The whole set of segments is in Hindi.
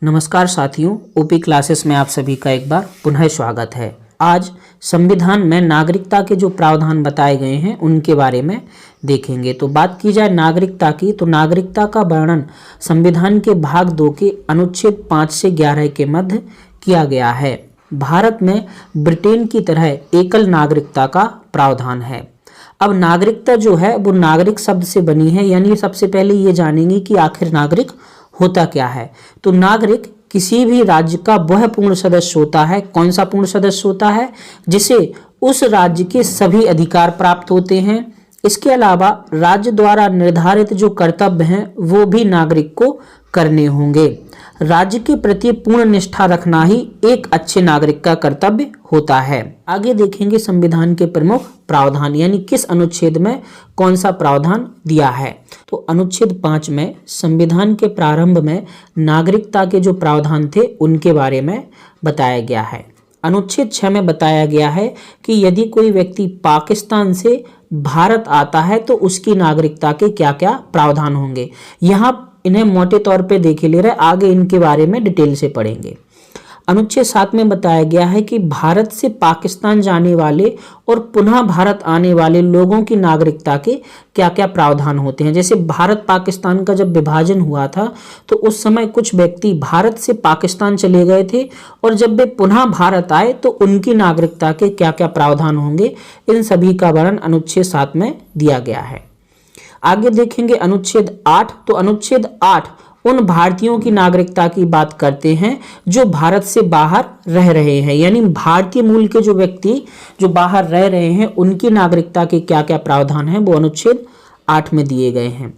नमस्कार साथियों, ओपी क्लासेस में आप सभी का एक बार पुनः स्वागत है। आज संविधान में नागरिकता के जो प्रावधान बताए गए हैं उनके बारे में देखेंगे। तो बात की जाए नागरिकता की, तो नागरिकता का वर्णन संविधान के भाग 2 के अनुच्छेद 5 से 11 के मध्य किया गया है। भारत में ब्रिटेन की तरह एकल नागरिकता का प्रावधान है। अब नागरिकता जो है वो नागरिक शब्द से बनी है, यानी सबसे पहले ये जानेंगे कि आखिर नागरिक होता क्या है। तो नागरिक किसी भी राज्य का वह पूर्ण सदस्य होता है। कौन सा पूर्ण सदस्य होता है? जिसे उस राज्य के सभी अधिकार प्राप्त होते हैं। इसके अलावा राज्य द्वारा निर्धारित जो कर्तव्य हैं वो भी नागरिक को करने होंगे। राज्य के प्रति पूर्ण निष्ठा रखना ही एक अच्छे नागरिक का कर्तव्य होता है। आगे देखेंगे संविधान के प्रमुख प्रावधान, यानी किस अनुच्छेद में कौन सा प्रावधान दिया है। तो अनुच्छेद 5 में संविधान के प्रारंभ में नागरिकता के जो प्रावधान थे उनके बारे में बताया गया है। अनुच्छेद 6 में बताया गया है कि यदि कोई व्यक्ति पाकिस्तान से भारत आता है तो उसकी नागरिकता के क्या क्या प्रावधान होंगे। यहाँ इन्हें मोटे तौर पे देखे ले रहे, आगे इनके बारे में डिटेल से पढ़ेंगे। अनुच्छेद 7 में बताया गया है कि भारत से पाकिस्तान जाने वाले और पुनः भारत आने वाले लोगों की नागरिकता के क्या क्या प्रावधान होते हैं। जैसे भारत पाकिस्तान का जब विभाजन हुआ था तो उस समय कुछ व्यक्ति भारत से पाकिस्तान चले गए थे और जब वे पुनः भारत आए तो उनकी नागरिकता के क्या क्या प्रावधान होंगे, इन सभी का वर्णन अनुच्छेद 7 में दिया गया है। आगे देखेंगे अनुच्छेद 8। तो अनुच्छेद 8 उन भारतीयों की नागरिकता की बात करते हैं जो भारत से बाहर रह रहे हैं, यानी भारतीय मूल के जो व्यक्ति जो बाहर रह रहे हैं उनकी नागरिकता के क्या क्या प्रावधान हैं वो अनुच्छेद 8 में दिए गए हैं।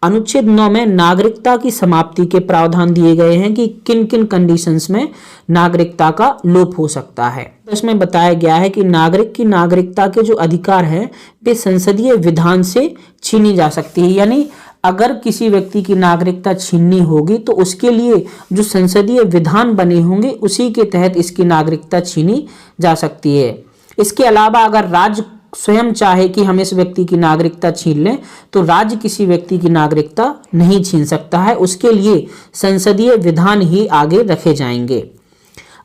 अनुच्छेद 9 में नागरिकता की समाप्ति के प्रावधान दिए गए हैं कि किन किन कंडीशंस में नागरिकता का लोप हो सकता है। इसमें बताया गया है कि नागरिक की नागरिकता के जो अधिकार हैं वे संसदीय विधान से छीनी जा सकती है, यानी अगर किसी व्यक्ति की नागरिकता छीननी होगी तो उसके लिए जो संसदीय विधान बने होंगे उसी के तहत इसकी नागरिकता छीनी जा सकती है। इसके अलावा अगर राज्य स्वयं चाहे कि हम इस व्यक्ति की नागरिकता छीन लें तो राज्य किसी व्यक्ति की नागरिकता नहीं छीन सकता है, उसके लिए संसदीय विधान ही आगे रखे जाएंगे।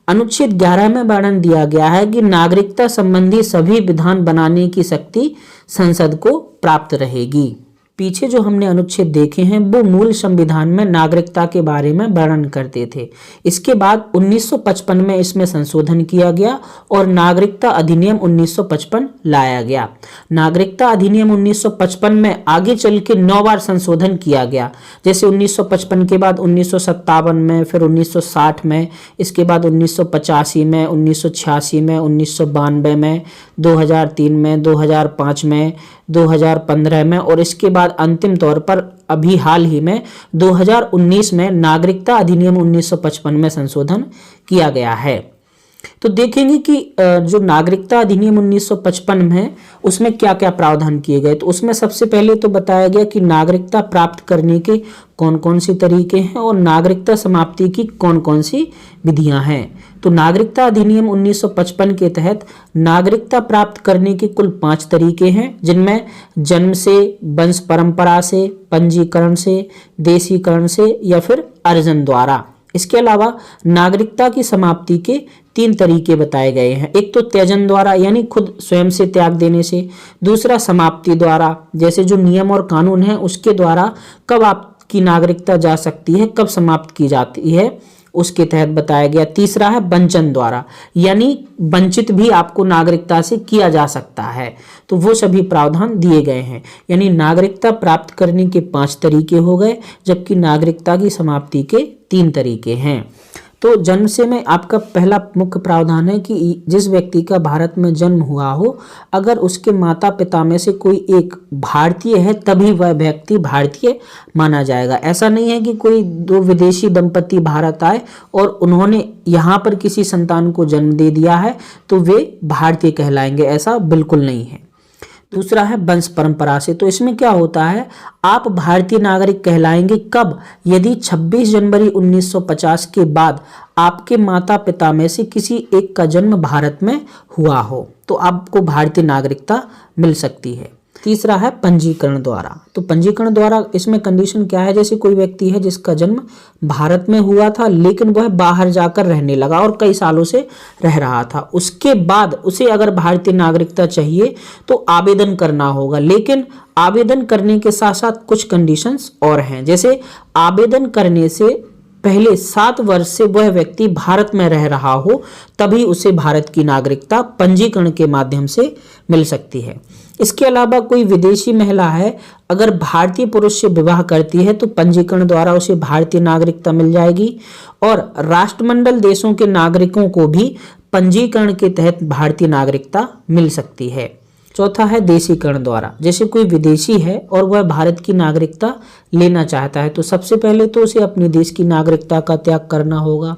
अनुच्छेद 11 में वर्णन दिया गया है कि नागरिकता संबंधी सभी विधान बनाने की शक्ति संसद को प्राप्त रहेगी। पीछे जो हमने अनुच्छेद देखे हैं वो मूल संविधान में नागरिकता के बारे में वर्णन करते थे। इसके बाद 1955 में इसमें संशोधन किया गया और नागरिकता अधिनियम 1955 लाया गया। नागरिकता अधिनियम 1955 में आगे चल के 9 बार संशोधन किया गया। जैसे 1955 के बाद 1957 में, फिर 1960 में, इसके बाद 1985 में, 1986 में, 1992 में, 2003 में, 2005 में, 2015 में और इसके बाद अंतिम तौर पर अभी हाल ही में 2019 में नागरिकता अधिनियम 1955 में संशोधन किया गया है। तो देखेंगे कि जो नागरिकता अधिनियम 1955 में है उसमें क्या क्या प्रावधान किए गए। तो उसमें सबसे पहले तो बताया गया कि नागरिकता प्राप्त करने के कौन कौन से तरीके हैं और नागरिकता समाप्ति की कौन कौन सी विधियां हैं। तो नागरिकता अधिनियम 1955 के तहत नागरिकता प्राप्त करने के कुल 5 तरीके हैं, जिनमें जन्म से, वंश परंपरा से, पंजीकरण से, देशीकरण से या फिर अर्जन द्वारा। इसके अलावा नागरिकता की समाप्ति के 3 तरीके बताए गए हैं। एक तो त्यजन द्वारा, यानी खुद स्वयं से त्याग देने से। दूसरा समाप्ति द्वारा, जैसे जो नियम और कानून है उसके द्वारा कब आपकी नागरिकता जा सकती है, कब समाप्त की जाती है, उसके तहत बताया गया। तीसरा है वंचन द्वारा, यानी वंचित भी आपको नागरिकता से किया जा सकता है। तो वो सभी प्रावधान दिए गए हैं, यानी नागरिकता प्राप्त करने के 5 तरीके हो गए, जबकि नागरिकता की समाप्ति के 3 तरीके हैं। तो जन्म से में आपका पहला मुख्य प्रावधान है कि जिस व्यक्ति का भारत में जन्म हुआ हो, अगर उसके माता पिता में से कोई एक भारतीय है तभी वह व्यक्ति भारतीय माना जाएगा। ऐसा नहीं है कि कोई 2 विदेशी दंपति भारत आए और उन्होंने यहाँ पर किसी संतान को जन्म दे दिया है तो वे भारतीय कहलाएंगे, ऐसा बिल्कुल नहीं है। दूसरा है वंश परंपरा से। तो इसमें क्या होता है, आप भारतीय नागरिक कहलाएंगे कब, यदि 26 जनवरी 1950 के बाद आपके माता पिता में से किसी एक का जन्म भारत में हुआ हो तो आपको भारतीय नागरिकता मिल सकती है। तीसरा है पंजीकरण द्वारा। तो पंजीकरण द्वारा इसमें कंडीशन क्या है, जैसे कोई व्यक्ति है जिसका जन्म भारत में हुआ था लेकिन वह बाहर जाकर रहने लगा और कई सालों से रह रहा था, उसके बाद उसे अगर भारतीय नागरिकता चाहिए तो आवेदन करना होगा। लेकिन आवेदन करने के साथ साथ कुछ कंडीशंस और हैं, जैसे आवेदन करने से पहले 7 वर्ष से वह व्यक्ति भारत में रह रहा हो, तभी उसे भारत की नागरिकता पंजीकरण के माध्यम से मिल सकती है। इसके अलावा कोई विदेशी महिला है, अगर भारतीय पुरुष से विवाह करती है तो पंजीकरण द्वारा उसे भारतीय नागरिकता मिल जाएगी। और राष्ट्रमंडल देशों के नागरिकों को भी पंजीकरण के तहत भारतीय नागरिकता मिल सकती है। चौथा है देशीकरण द्वारा। जैसे कोई विदेशी है और वह भारत की नागरिकता लेना चाहता है तो सबसे पहले तो उसे अपने देश की नागरिकता का त्याग करना होगा।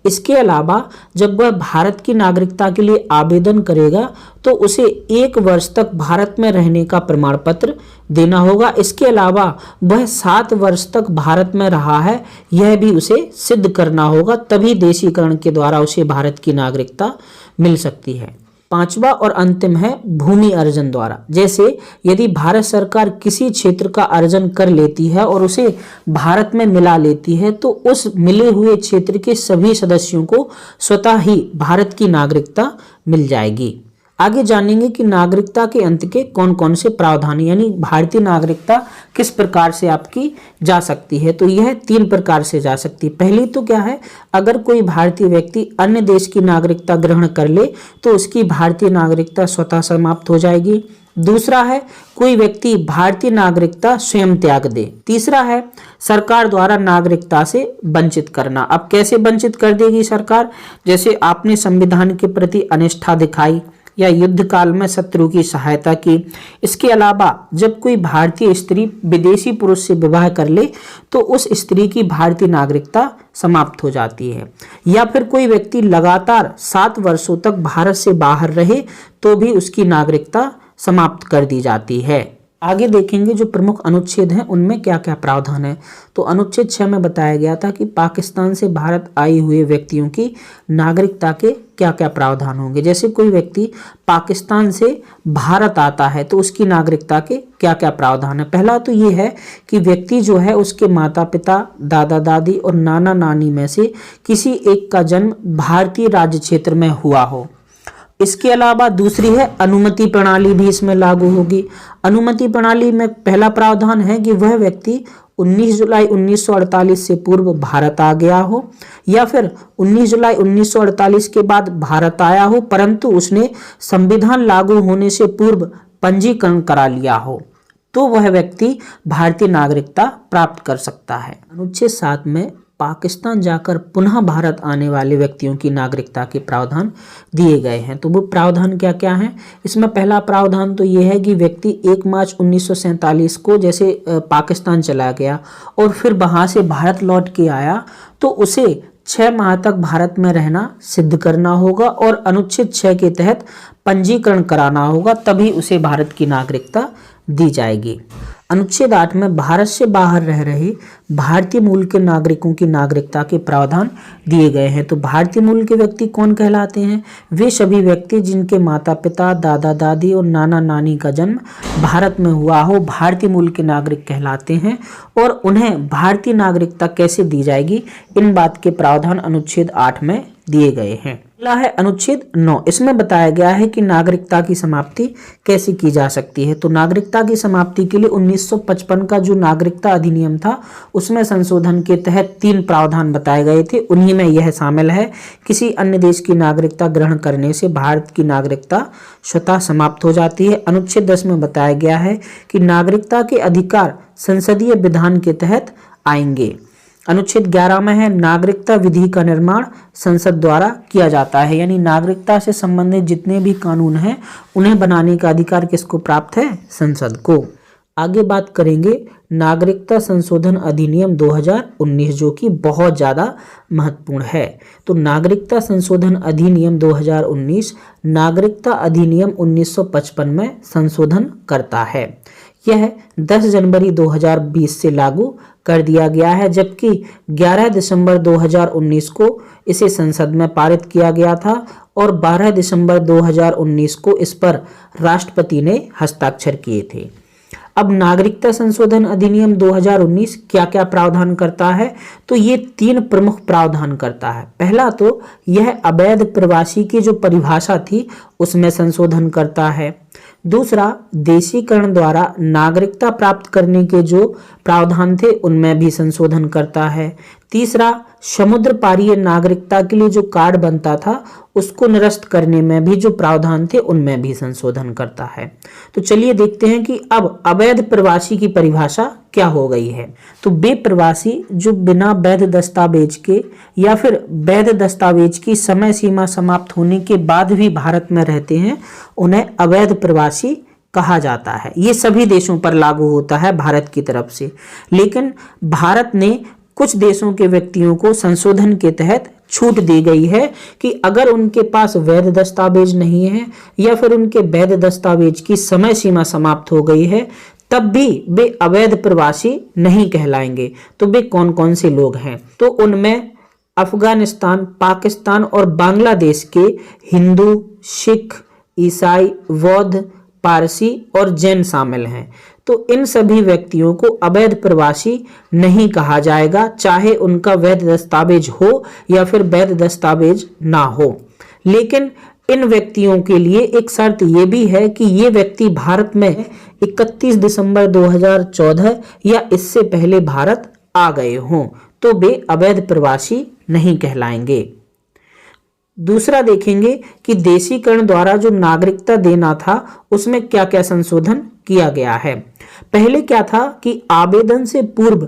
इसके अलावा जब वह भारत की नागरिकता के लिए आवेदन करेगा तो उसे 1 वर्ष तक भारत में रहने का प्रमाण पत्र देना होगा। इसके अलावा वह 7 वर्ष तक भारत में रहा है, यह भी उसे सिद्ध करना होगा, तभी देशीकरण के द्वारा उसे भारत की नागरिकता मिल सकती है। पांचवा और अंतिम है भूमि अर्जन द्वारा। जैसे यदि भारत सरकार किसी क्षेत्र का अर्जन कर लेती है और उसे भारत में मिला लेती है तो उस मिले हुए क्षेत्र के सभी सदस्यों को स्वतः ही भारत की नागरिकता मिल जाएगी। आगे जानेंगे कि नागरिकता के अंत के कौन कौन से प्रावधान, यानी भारतीय नागरिकता किस प्रकार से आपकी जा सकती है। तो यह 3 प्रकार से जा सकती है। पहली तो क्या है, अगर कोई भारतीय व्यक्ति अन्य देश की नागरिकता ग्रहण कर ले तो उसकी भारतीय नागरिकता स्वतः समाप्त हो जाएगी। दूसरा है कोई व्यक्ति भारतीय नागरिकता स्वयं त्याग दे। तीसरा है सरकार द्वारा नागरिकता से वंचित करना। अब कैसे वंचित कर देगी सरकार, जैसे आपने संविधान के प्रति अनिष्ठा दिखाई या युद्ध काल में शत्रु की सहायता की। इसके अलावा जब कोई भारतीय स्त्री विदेशी पुरुष से विवाह कर ले तो उस स्त्री की भारतीय नागरिकता समाप्त हो जाती है। या फिर कोई व्यक्ति लगातार 7 वर्षों तक भारत से बाहर रहे तो भी उसकी नागरिकता समाप्त कर दी जाती है। आगे देखेंगे जो प्रमुख अनुच्छेद हैं उनमें क्या क्या प्रावधान है। तो अनुच्छेद 6 में बताया गया था कि पाकिस्तान से भारत आए हुए व्यक्तियों की नागरिकता के क्या क्या प्रावधान होंगे। जैसे कोई व्यक्ति पाकिस्तान से भारत आता है तो उसकी नागरिकता के क्या क्या प्रावधान है। पहला तो ये है कि व्यक्ति जो है उसके माता पिता, दादा दादी और नाना नानी में से किसी एक का जन्म भारतीय राज्य क्षेत्र में हुआ हो। इसके अलावा दूसरी है अनुमति प्रणाली भी इसमें लागू होगी। अनुमति प्रणाली में पहला प्रावधान है कि वह व्यक्ति 19 जुलाई 1948 से पूर्व भारत आ गया हो या फिर 19 जुलाई 1948 के बाद भारत आया हो परंतु उसने संविधान लागू होने से पूर्व पंजीकरण करा लिया हो, तो वह व्यक्ति भारतीय नागरिकता प्राप्त कर सकता है। अनुच्छेद 7 में पाकिस्तान जाकर पुनः भारत आने वाले व्यक्तियों की नागरिकता के प्रावधान दिए गए हैं। तो वो प्रावधान क्या क्या हैं, इसमें पहला प्रावधान तो ये है कि व्यक्ति 1 मार्च 1947 को जैसे पाकिस्तान चला गया और फिर वहाँ से भारत लौट के आया तो उसे 6 माह तक भारत में रहना सिद्ध करना होगा और अनुच्छेद 6 के तहत पंजीकरण कराना होगा, तभी उसे भारत की नागरिकता दी जाएगी। अनुच्छेद 8 में भारत से बाहर रह रहे भारतीय मूल के नागरिकों की नागरिकता के प्रावधान दिए गए हैं। तो भारतीय मूल के व्यक्ति कौन कहलाते हैं, वे सभी व्यक्ति जिनके माता पिता, दादा दादी और नाना नानी का जन्म भारत में हुआ हो, भारतीय मूल के नागरिक कहलाते हैं। और उन्हें भारतीय नागरिकता कैसे दी जाएगी, इन बात के प्रावधान अनुच्छेद 8 में दिए गए हैं। अगला है अनुच्छेद 9। इसमें बताया गया है कि नागरिकता की समाप्ति कैसे की जा सकती है। तो नागरिकता की समाप्ति के लिए 1955 का जो नागरिकता अधिनियम था उसमें संशोधन के तहत 3 प्रावधान बताए गए थे। उन्हीं में यह शामिल है, किसी अन्य देश की नागरिकता ग्रहण करने से भारत की नागरिकता स्वतः समाप्त हो जाती है। अनुच्छेद 10 में बताया गया है कि नागरिकता के अधिकार संसदीय विधान के तहत आएंगे। अनुच्छेद 11 में है नागरिकता विधि का निर्माण संसद द्वारा किया जाता है, यानी नागरिकता से संबंधित जितने भी कानून हैं उन्हें बनाने का अधिकार किसको प्राप्त है, संसद को। आगे बात करेंगे नागरिकता संशोधन अधिनियम 2019 जो कि बहुत ज़्यादा महत्वपूर्ण है। तो नागरिकता संशोधन अधिनियम 2019 नागरिकता अधिनियम 1955 में संशोधन करता है। यह 10 जनवरी 2020 से लागू कर दिया गया है, जबकि 11 दिसंबर 2019 को इसे संसद में पारित किया गया था और 12 दिसंबर 2019 को इस पर राष्ट्रपति ने हस्ताक्षर किए थे। अब नागरिकता संशोधन अधिनियम 2019 क्या क्या प्रावधान करता है, तो ये 3 प्रमुख प्रावधान करता है। पहला तो यह अवैध प्रवासी की जो परिभाषा थी उसमें संशोधन करता है। दूसरा, देशीकरण द्वारा नागरिकता प्राप्त करने के जो प्रावधान थे उनमें भी संशोधन करता है। तीसरा, समुद्र पारीय नागरिकता के लिए जो कार्ड बनता था उसको निरस्त करने में भी जो प्रावधान थे उनमें भी संशोधन करता है। तो चलिए देखते हैं कि अब अवैध प्रवासी की परिभाषा क्या हो गई है। तो वे प्रवासी जो बिना वैध दस्तावेज के या फिर वैध दस्तावेज की समय सीमा समाप्त होने के बाद भी भारत में रहते हैं, उन्हें अवैध प्रवासी कहा जाता है। ये सभी देशों पर लागू होता है भारत की तरफ से, लेकिन भारत ने कुछ देशों के व्यक्तियों को संशोधन के तहत छूट दी गई है कि अगर उनके पास वैध दस्तावेज नहीं है या फिर उनके वैध दस्तावेज की समय सीमा समाप्त हो गई है, तब भी वे अवैध प्रवासी नहीं कहलाएंगे। तो वे कौन कौन से लोग हैं, तो उनमें अफगानिस्तान, पाकिस्तान और बांग्लादेश के हिंदू, सिख, ईसाई, बौद्ध, पारसी और जैन शामिल हैं। तो इन सभी व्यक्तियों को अवैध प्रवासी नहीं कहा जाएगा, चाहे उनका वैध दस्तावेज हो या फिर वैध दस्तावेज ना हो। लेकिन इन व्यक्तियों के लिए एक शर्त ये भी है कि ये व्यक्ति भारत में 31 दिसंबर 2014 या इससे पहले भारत आ गए हों, तो वे अवैध प्रवासी नहीं कहलाएंगे। दूसरा देखेंगे कि देशीकरण द्वारा जो नागरिकता देना था उसमें क्या क्या संशोधन किया गया है। पहले क्या था कि आवेदन से पूर्व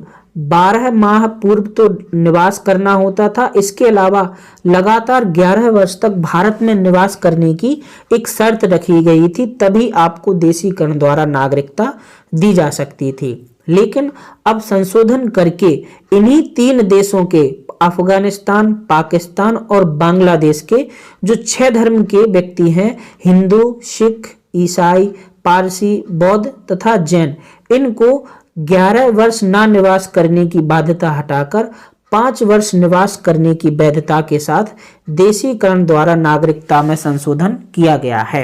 12 माह पूर्व तो निवास करना होता था, इसके अलावा लगातार 11 वर्ष तक भारत में निवास करने की एक शर्त रखी गई थी, तभी आपको देशीकरण द्वारा नागरिकता दी जा सकती थी। लेकिन अब संशोधन करके इन्हीं 3 देशों के अफगानिस्तान, पाकिस्तान और बांग्लादेश के जो 6 धर्म के व्यक्ति हैं, हिंदू, सिख, ईसाई, पारसी, बौद्ध तथा जैन, इनको 11 वर्ष ना निवास करने की बाध्यता हटाकर 5 वर्ष निवास करने की वैधता के साथ देशीकरण द्वारा नागरिकता में संशोधन किया गया है।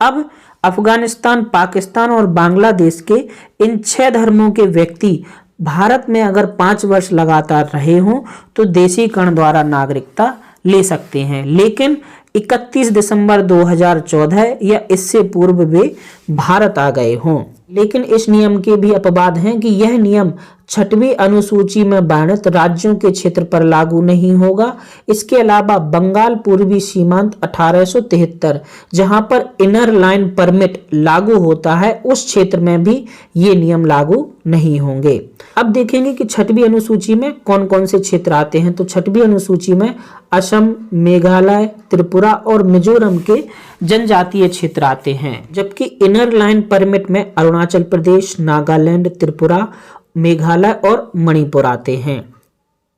अब अफगानिस्तान, पाकिस्तान और बांग्लादेश के इन 6 धर्मों के व्यक्ति भारत में अगर 5 वर्ष लगातार रहे हों तो देशीकरण द्वारा नागरिकता ले सकते हैं, लेकिन 31 दिसंबर 2014 या इससे पूर्व वे भारत आ गए हों। लेकिन इस नियम के भी अपवाद हैं कि यह नियम 6वीं अनुसूची में वर्णित राज्यों के क्षेत्र पर लागू नहीं होगा। इसके अलावा बंगाल पूर्वी सीमांत 1873 जहां पर इनर लाइन परमिट लागू होता है, उस क्षेत्र में भी ये नियम लागू नहीं होंगे। अब देखेंगे कि 6वीं अनुसूची में कौन कौन से क्षेत्र आते हैं। तो 6वीं अनुसूची में असम, मेघालय, त्रिपुरा और मिजोरम के जनजातीय क्षेत्र आते हैं, जबकि इनर लाइन परमिट में अरुणाचल प्रदेश, नागालैंड, त्रिपुरा, मेघालय और मणिपुर आते हैं।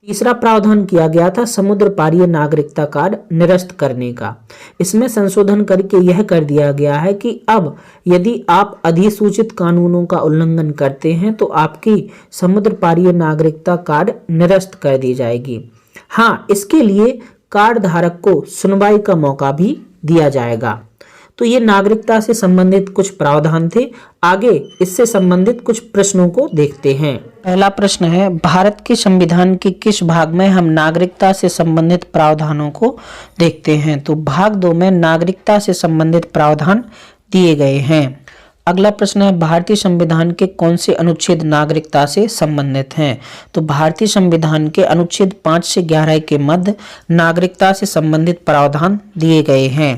तीसरा प्रावधान किया गया था समुद्र पारीय नागरिकता कार्ड निरस्त करने का। इसमें संशोधन करके यह कर दिया गया है कि अब यदि आप अधिसूचित कानूनों का उल्लंघन करते हैं तो आपकी समुद्र पारीय नागरिकता कार्ड निरस्त कर दी जाएगी। हाँ, इसके लिए कार्ड धारक को सुनवाई का मौका भी दिया जाएगा। तो ये नागरिकता से संबंधित कुछ प्रावधान थे। आगे इससे संबंधित कुछ प्रश्नों को देखते हैं। पहला प्रश्न है, भारत के संविधान के किस भाग में हम नागरिकता से संबंधित प्रावधानों को देखते हैं। तो भाग 2 में नागरिकता से संबंधित प्रावधान दिए गए हैं। अगला प्रश्न है, भारतीय संविधान के कौन से अनुच्छेद नागरिकता से संबंधित हैं। तो भारतीय संविधान के अनुच्छेद 5 से 11 के मध्य नागरिकता से संबंधित प्रावधान दिए गए हैं।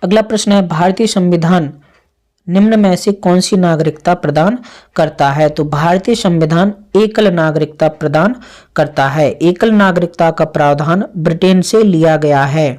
अगला प्रश्न है, भारतीय संविधान निम्न में से कौन सी नागरिकता प्रदान करता है। तो भारतीय संविधान एकल नागरिकता प्रदान करता है। एकल नागरिकता का प्रावधान ब्रिटेन से लिया गया है।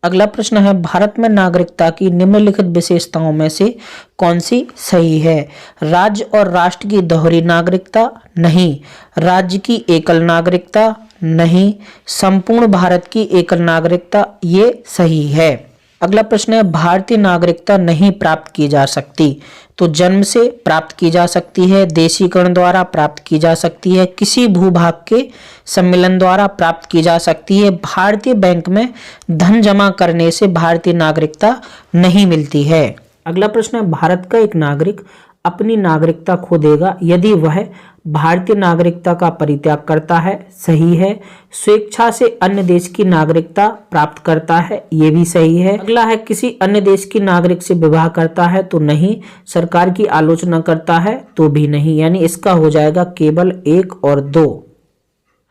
अगला प्रश्न है, भारत में नागरिकता की निम्नलिखित विशेषताओं में से कौन सी सही है। राज्य और राष्ट्र की दोहरी नागरिकता नहीं, राज्य की एकल नागरिकता नहीं, संपूर्ण भारत की एकल नागरिकता ये सही है। अगला प्रश्न है भारतीय नागरिकता नहीं प्राप्त की जा सकती। तो जन्म से प्राप्त की जा सकती है, देशीकरण द्वारा प्राप्त की जा सकती है, किसी भूभाग के सम्मेलन द्वारा प्राप्त की जा सकती है, भारतीय बैंक में धन जमा करने से भारतीय नागरिकता नहीं मिलती है। अगला प्रश्न है भारत का एक नागरिक अपनी नागरिकता खो देगा यदि वह भारतीय नागरिकता का परित्याग करता है। सही है। स्वेच्छा से अन्य देश की नागरिकता प्राप्त करता है, ये भी सही है। अगला है किसी अन्य देश की नागरिक से विवाह करता है। तो नहीं। सरकार की आलोचना करता है तो भी नहीं, यानी इसका हो जाएगा केवल 1 और 2।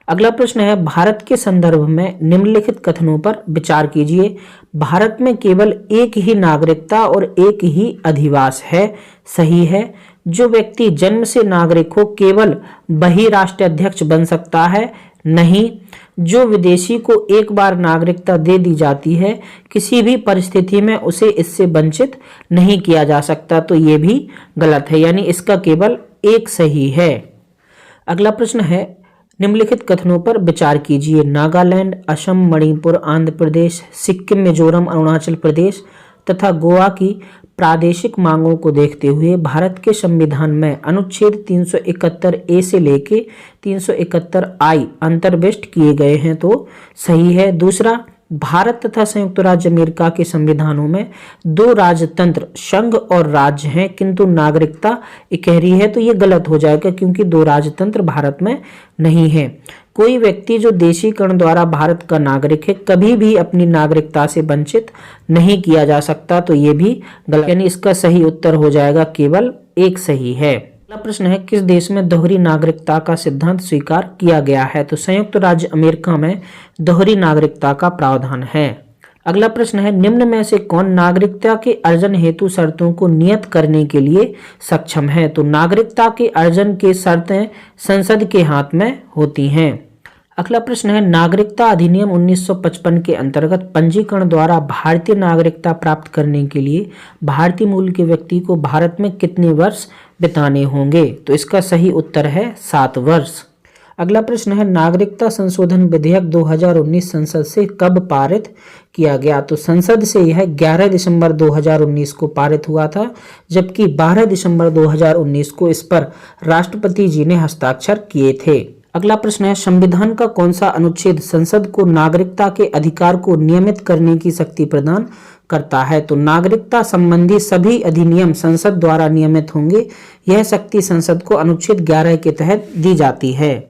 अगला प्रश्न है भारत के संदर्भ में निम्नलिखित कथनों पर विचार कीजिए। भारत में केवल एक ही नागरिकता और एक ही अधिवास है। सही है। जो व्यक्ति जन्म से नागरिक हो केवल वही राष्ट्राध्यक्ष बन सकता है। नहीं। जो विदेशी को एक बार नागरिकता दे दी जाती है किसी भी परिस्थिति में उसे इससे वंचित नहीं किया जा सकता। तो ये भी गलत है, यानी इसका केवल 1 सही है। अगला प्रश्न है निम्नलिखित कथनों पर विचार कीजिए। नागालैंड, असम, मणिपुर, आंध्र प्रदेश, सिक्किम, मिजोरम, अरुणाचल प्रदेश तथा गोवा की प्रादेशिक मांगों को देखते हुए भारत के संविधान में अनुच्छेद 371 से लेके 371 अंतर्विष्ट किए गए हैं। तो सही है। दूसरा, भारत तथा संयुक्त राज्य अमेरिका के संविधानों में 2 राजतंत्र संघ और राज्य हैं, किंतु नागरिकता इकहरी है। तो ये गलत हो जाएगा क्योंकि 2 राजतंत्र भारत में नहीं है। कोई व्यक्ति जो देशीकरण द्वारा भारत का नागरिक है कभी भी अपनी नागरिकता से वंचित नहीं किया जा सकता। तो ये भी गलत, यानी इसका सही उत्तर हो जाएगा केवल 1 सही है। अगला प्रश्न है किस देश में दोहरी नागरिकता का सिद्धांत स्वीकार किया गया है। तो संयुक्त राज्य अमेरिका में दोहरी नागरिकता का प्रावधान है। अगला प्रश्न है निम्न में से कौन नागरिकता के अर्जन हेतु शर्तों को नियत करने के लिए सक्षम है। तो नागरिकता के अर्जन के शर्तें संसद के हाथ में होती हैं। अगला प्रश्न है नागरिकता अधिनियम 1955 के अंतर्गत पंजीकरण द्वारा भारतीय नागरिकता प्राप्त करने के लिए भारतीय मूल के व्यक्ति को भारत में कितने वर्ष बिताने होंगे। तो इसका सही उत्तर है 7 वर्ष। अगला प्रश्न है नागरिकता संशोधन विधेयक 2019 संसद से कब पारित किया गया। तो संसद से यह 11 दिसंबर 2019 को पारित हुआ था, जबकि 12 दिसंबर 2019 को इस पर राष्ट्रपति जी ने हस्ताक्षर किए थे। अगला प्रश्न है संविधान का कौन सा अनुच्छेद संसद को नागरिकता के अधिकार को नियमित करने की शक्ति प्रदान करता है। तो नागरिकता संबंधी सभी अधिनियम संसद द्वारा नियमित होंगे। यह शक्ति संसद को अनुच्छेद 11 के तहत दी जाती है।